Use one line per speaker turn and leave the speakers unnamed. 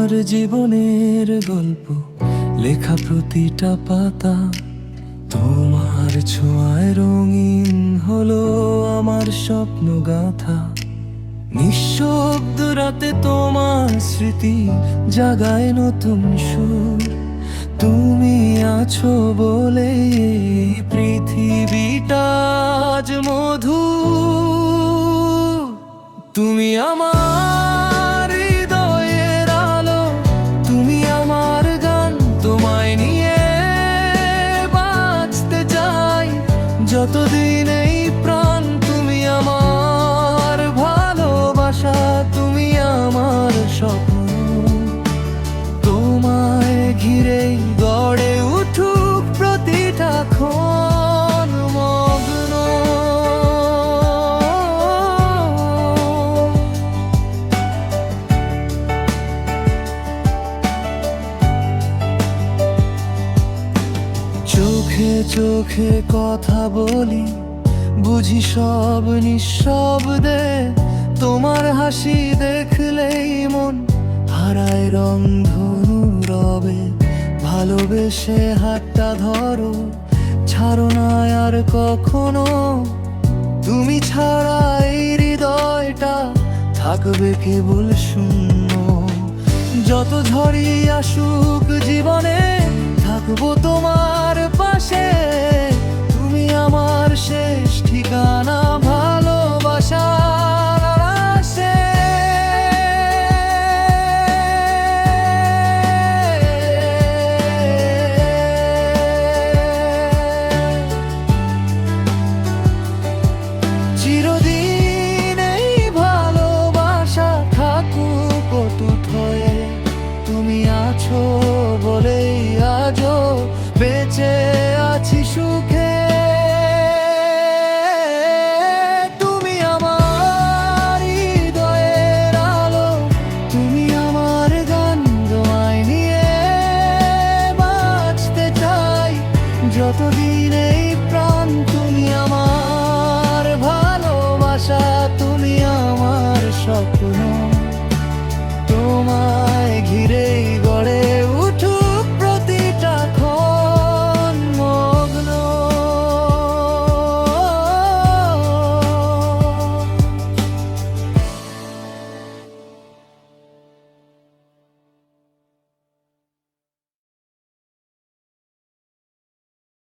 আমার জীবনের গল্প লেখা প্রতিটা পাতা, তোমার ছোঁয়ায় রঙিন হলো আমার স্বপ্ন গাথা। নিঃশব্দ রাতে তোমার স্মৃতি জাগায় নতুন সুর। তুমি আছো বলে এই পৃথিবীটা আজ মধুর। তুমি আমার হৃদয়ের আলো, তুমি আমার গান, তোমায় নিয়ে বাঁচতে চাই যতদিন এই প্রাণ। তুমি আমার ভালোবাসা, তুমি আমার স্বপ্ন, তোমায় ঘিরেই গড়ে উঠুক প্রতিটা ক্ষণ মগ্ন। চোখে চোখে কথা বলি, বুঝি সব নিঃশব্দে। তোমার হাসি দেখলেই মন হারায় রংধনু রবে। ভালোবেসে হাতটা ধরো, ছাড়ো না আর কখনো। তুমি ছাড়া এই হৃদয়টা থাকবে কেবল শূন্য। যত ঝড়ই আসুক জীবনে, থাকবো তোমার পাশে। তুমি আমার শেষ ঠিকানা, ভালোবাসা